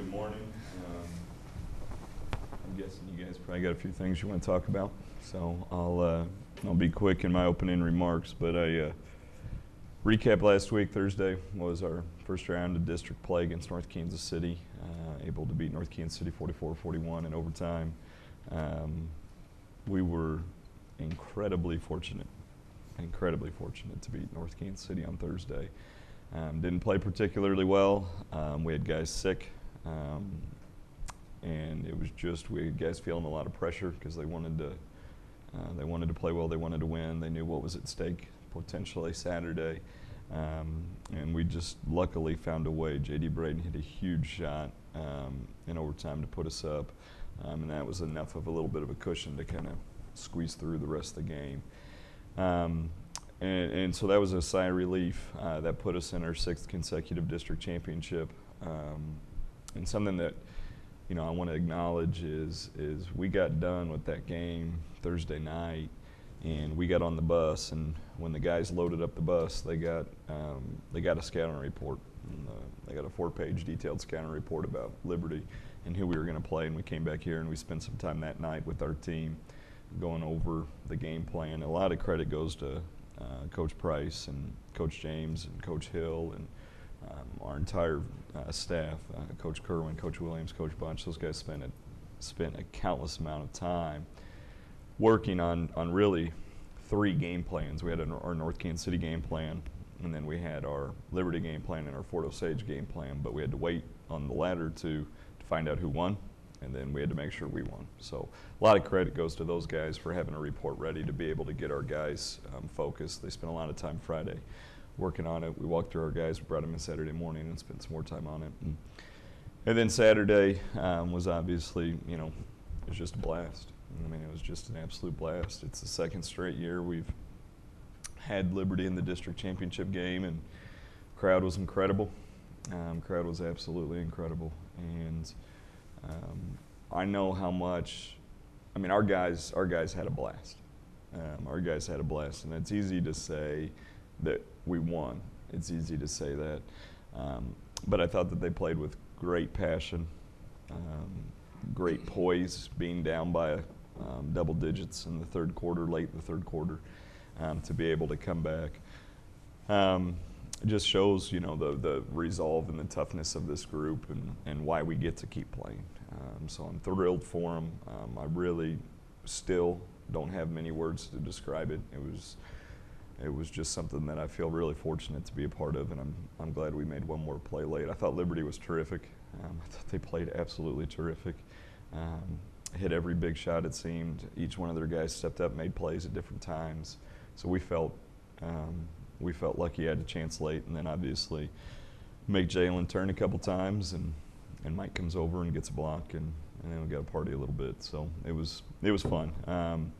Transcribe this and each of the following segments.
Good morning. I'm guessing you guys probably got a few things you want to talk about, so I'll be quick in my opening remarks. But I recap last week. Thursday was our first round of district play against North Kansas City. Able to beat North Kansas City 44-41 in overtime. We were incredibly fortunate to beat North Kansas City on Thursday. Didn't play particularly well. We had guys sick, and it was just we had guys feeling a lot of pressure because they wanted to play well. They wanted to win. They knew what was at stake potentially Saturday, and we just luckily found a way. J.D. Braden hit a huge shot in overtime to put us up, and that was enough of a little bit of a cushion to kind of squeeze through the rest of the game. And so that was a sigh of relief. That put us in our 6th consecutive district championship. And something that, I want to acknowledge is we got done with that game Thursday night, and we got on the bus. And when the guys loaded up the bus, they got a scouting report. And, they got a 4-page detailed scouting report about Liberty and who we were going to play. And we came back here and we spent some time that night with our team going over the game plan. A lot of credit goes to Coach Price and Coach James and Coach Hill and our entire staff, Coach Kerwin, Coach Williams, Coach Bunch. Those guys spent a countless amount of time working on really 3 game plans. We had our North Kansas City game plan, and then we had our Liberty game plan and our Fort Osage game plan, but we had to wait on the latter to find out who won, and then we had to make sure we won. So a lot of credit goes to those guys for having a report ready to be able to get our guys focused. They spent a lot of time Friday working on it. We walked through our guys, brought them in Saturday morning and spent some more time on it. And then Saturday was obviously, it was just a blast. I mean, it was just an absolute blast. It's the 2nd straight year we've had Liberty in the district championship game, and crowd was incredible. Crowd was absolutely incredible. And I know how much. I mean, our guys had a blast. Our guys had a blast, and it's easy to say that we won. It's easy to say that, but I thought that they played with great passion, great poise, being down by double digits in the 3rd quarter, late in the 3rd quarter, to be able to come back. It just shows, the resolve and the toughness of this group and why we get to keep playing. So I'm thrilled for them. I really still don't have many words to describe it. It was just something that I feel really fortunate to be a part of, and I'm glad we made one more play late. I thought Liberty was terrific. I thought they played absolutely terrific. Hit every big shot, it seemed. Each one of their guys stepped up, made plays at different times. So we felt lucky he had a chance late, and then obviously make Jalen turn a couple times, and Mike comes over and gets a block, and then we got to party a little bit. So it was fun.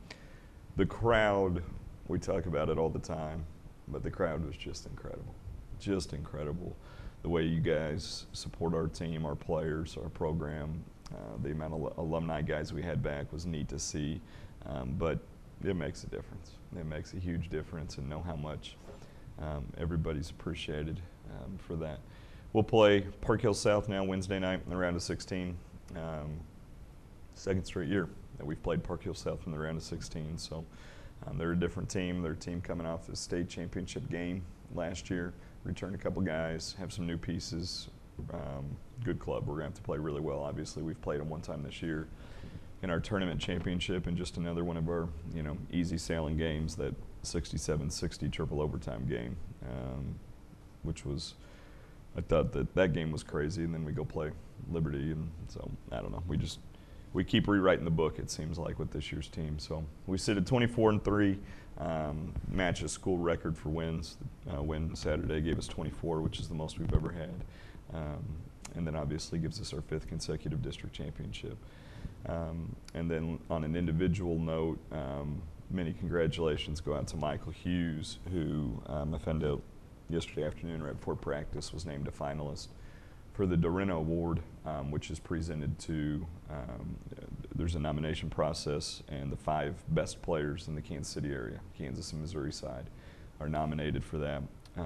The crowd, we talk about it all the time, but the crowd was just incredible. Just incredible. The way you guys support our team, our players, our program, the amount of alumni guys we had back was neat to see, but it makes a difference. It makes a huge difference, and know how much everybody's appreciated for that. We'll play Park Hill South now Wednesday night in the round of 16. 2nd straight year that we've played Park Hill South in the round of 16. So they're a different team. They're a team coming off the state championship game last year. Returned a couple guys, have some new pieces. Good club. We're going to have to play really well. Obviously, we've played them one time this year in our tournament championship, and just another one of our easy sailing games, that 67-60 triple overtime game, which was, I thought that game was crazy, and then we go play Liberty, and so I don't know. We keep rewriting the book, it seems like, with this year's team. So we sit at 24-3, match a school record for wins. Win Saturday gave us 24, which is the most we've ever had, and then obviously gives us our 5th consecutive district championship. And then on an individual note, many congratulations go out to Michael Hughes, who I found out yesterday afternoon right before practice was named a finalist for the Dorino Award, which is presented to, there's a nomination process, and the 5 best players in the Kansas City area, Kansas and Missouri side, are nominated for that.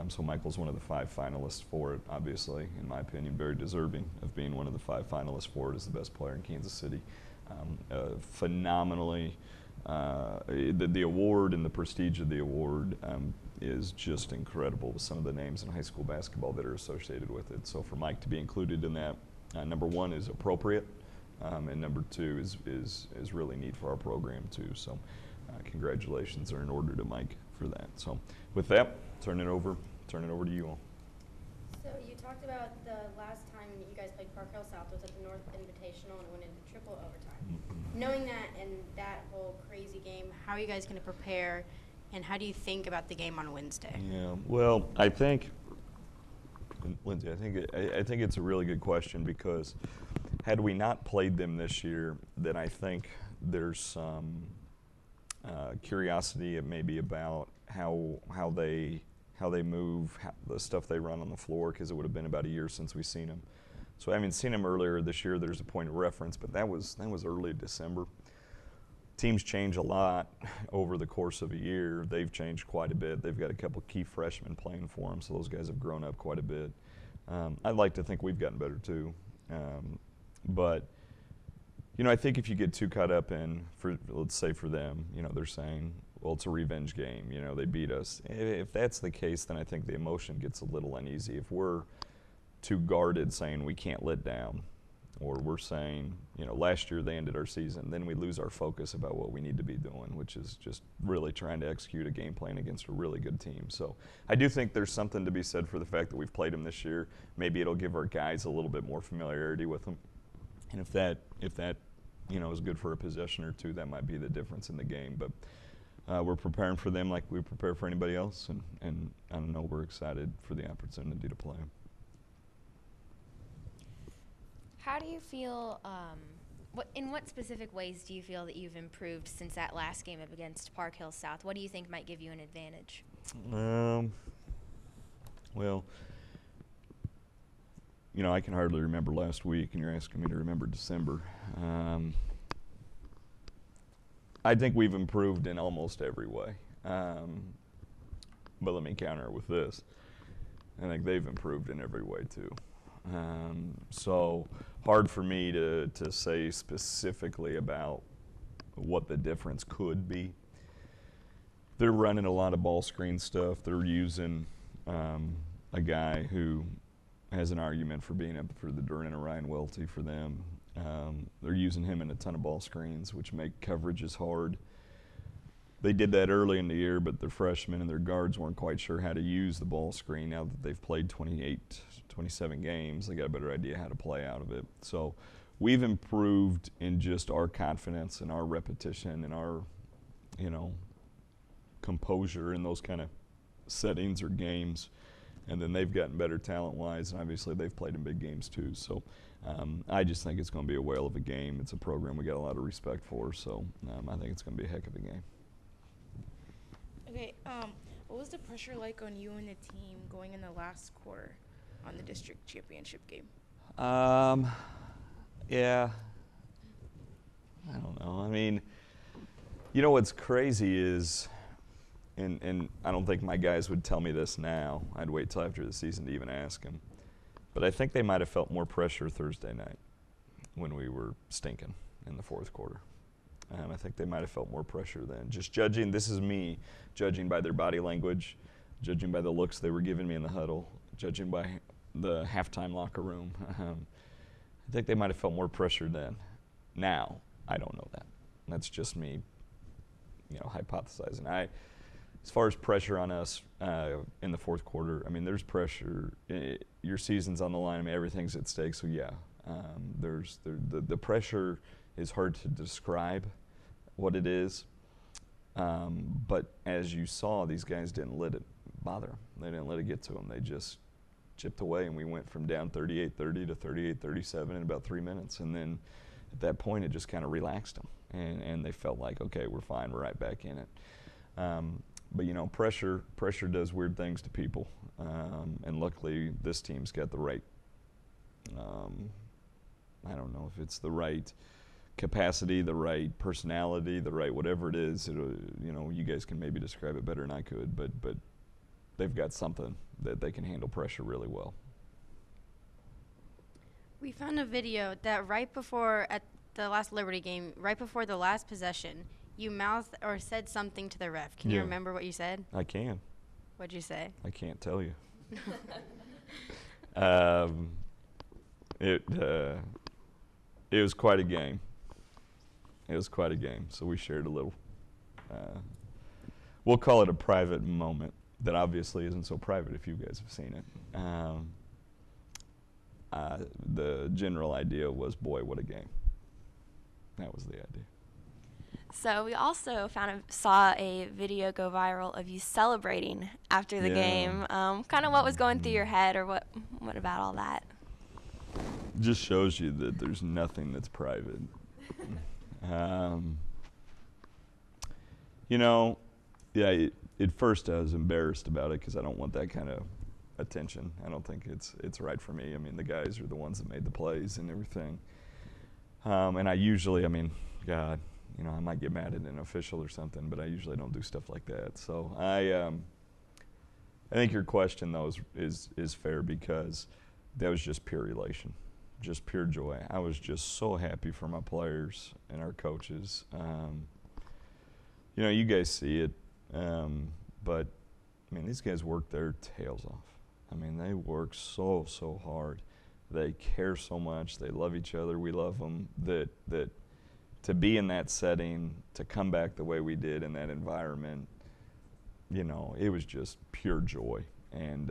So Michael's one of the 5 finalists for it, obviously, in my opinion, very deserving of being one of the 5 finalists for it as the best player in Kansas City. Phenomenally, the award and the prestige of the award is just incredible with some of the names in high school basketball that are associated with it. So for Mike to be included in that, number 1 is appropriate, and number 2 is really neat for our program too. So congratulations are in order to Mike for that. So with that, turn it over to you all. So you talked about the last time you guys played Park Hill South was at the North Invitational and went into triple overtime. Mm-hmm. Knowing that and that whole crazy game, how are you guys going to prepare, and how do you think about the game on Wednesday? Yeah, well, I think, Lindsay, I think it's a really good question, because had we not played them this year, then I think there's some curiosity maybe about how they move, the stuff they run on the floor, because it would have been about a year since we've seen them. So having seen them earlier this year, there's a point of reference, but that was early December. Teams change a lot over the course of a year. They've changed quite a bit. They've got a couple key freshmen playing for them, so those guys have grown up quite a bit. I'd like to think we've gotten better too, but you know, I think if you get too caught up in, let's say for them, you know, they're saying, well, it's a revenge game, you know, they beat us. If that's the case, then I think the emotion gets a little uneasy. If we're too guarded saying we can't let down, or we're saying, you know, last year they ended our season, then we lose our focus about what we need to be doing, which is just really trying to execute a game plan against a really good team. So I do think there's something to be said for the fact that we've played them this year. Maybe it'll give our guys a little bit more familiarity with them. And if that you know, is good for a possession or two, that might be the difference in the game. But we're preparing for them like we prepare for anybody else, and I don't know, we're excited for the opportunity to play them. How do you feel, in what specific ways do you feel that you've improved since that last game up against Park Hill South? What do you think might give you an advantage? Well, you know, I can hardly remember last week, and you're asking me to remember December. I think we've improved in almost every way. But let me counter it with this. I think they've improved in every way too. So hard for me to say specifically about what the difference could be. They're running a lot of ball screen stuff. They're using a guy who has an argument for being up for the Duran and Ryan Welty for them. They're using him in a ton of ball screens, which make coverages hard. They did that early in the year, but their freshmen and their guards weren't quite sure how to use the ball screen. Now that they've played 27 games, they got a better idea how to play out of it. So we've improved in just our confidence and our repetition and our, you know, composure in those kind of settings or games. And then they've gotten better talent-wise, and obviously they've played in big games too. So I just think it's going to be a whale of a game. It's a program we got a lot of respect for, so I think it's going to be a heck of a game. Okay, what was the pressure like on you and the team going in the last quarter on the district championship game? Yeah, I don't know. I mean, you know what's crazy is, and I don't think my guys would tell me this now. I'd wait till after the season to even ask them. But I think they might have felt more pressure Thursday night when we were stinking in the fourth quarter. I think they might have felt more pressure then. Just judging, this is me, judging by their body language, judging by the looks they were giving me in the huddle, judging by the halftime locker room. I think they might have felt more pressure then. Now, I don't know that. That's just me, you know, hypothesizing. As far as pressure on us in the fourth quarter, I mean, there's pressure. Your season's on the line. I mean, everything's at stake. So yeah, the pressure is hard to describe what it is. But as you saw, these guys didn't let it bother them. They didn't let it get to them. They just chipped away, and we went from down 38-30 to 38-37 in about 3 minutes. And then at that point, it just kind of relaxed them, and they felt like, okay, we're fine. We're right back in it. But you know, pressure does weird things to people, and luckily this team's got the right. I don't know if it's the right capacity, the right personality, the right whatever it is. You know, you guys can maybe describe it better than I could, but they've got something that they can handle pressure really well. We found a video that right before at the last Liberty game, right before the last possession, you mouthed or said something to the ref. Can you Yeah. remember what you said? I can. What'd you say? I can't tell you. um, it was quite a game. It was quite a game. So we shared a little. We'll call it a private moment that obviously isn't so private if you guys have seen it. The general idea was, boy, what a game. That was the idea. So we also saw a video go viral of you celebrating after the game. Kind of what was going through your head, or what about all that? Just shows you that there's nothing that's private. You know, yeah, at first I was embarrassed about it because I don't want that kind of attention. I don't think it's right for me. I mean, the guys are the ones that made the plays and everything. And I usually, I mean, God, you know, I might get mad at an official or something, but I usually don't do stuff like that. So I think your question though is fair, because that was just pure elation, just pure joy. I was just so happy for my players and our coaches. You know, you guys see it, but I mean, these guys work their tails off. I mean, they work so hard. They care so much. They love each other. We love them. That to be in that setting, to come back the way we did in that environment, you know, it was just pure joy. And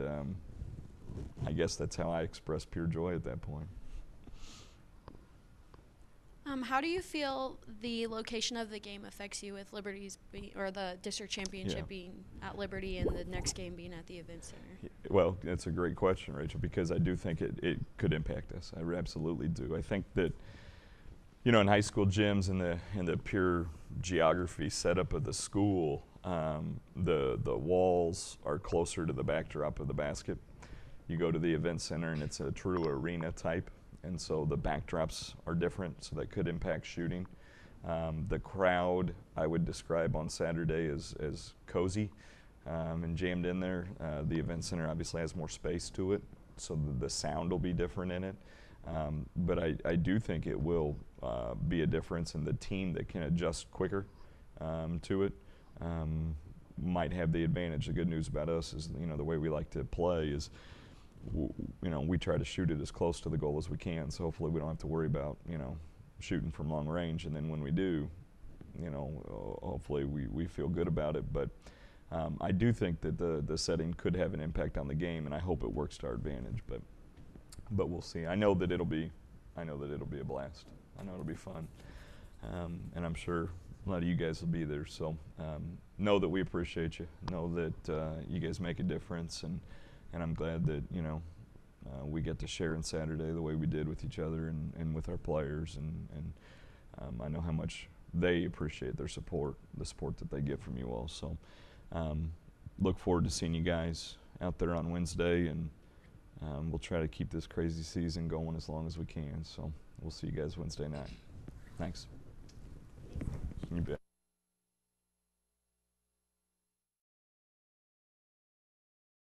I guess that's how I expressed pure joy at that point. How do you feel the location of the game affects you with Liberty's or the district championship being at Liberty and the next game being at the event center? Well, that's a great question, Rachel, because I do think it could impact us. I absolutely do. I think that, you know, in high school gyms and the pure geography setup of the school, the walls are closer to the backdrop of the basket. You go to the event center and it's a true arena type. And so the backdrops are different, so that could impact shooting. The crowd, I would describe on Saturday as cozy and jammed in there. The event center obviously has more space to it, so the sound will be different in it. But I do think it will be a difference, and the team that can adjust quicker to it might have the advantage. The good news about us is, you know, the way we like to play is, you know, we try to shoot it as close to the goal as we can, so hopefully we don't have to worry about, you know, shooting from long range. And then when we do, you know, hopefully we feel good about it. But I do think that the setting could have an impact on the game, and I hope it works to our advantage. But we'll see. I know that it'll be a blast. I know it'll be fun, and I'm sure a lot of you guys will be there. So know that we appreciate you. Know that you guys make a difference, and I'm glad that, you know, we get to share on Saturday the way we did with each other and with our players, and I know how much they appreciate their support, the support that they get from you all. So look forward to seeing you guys out there on Wednesday, and we'll try to keep this crazy season going as long as we can. So we'll see you guys Wednesday night. Thanks. You bet.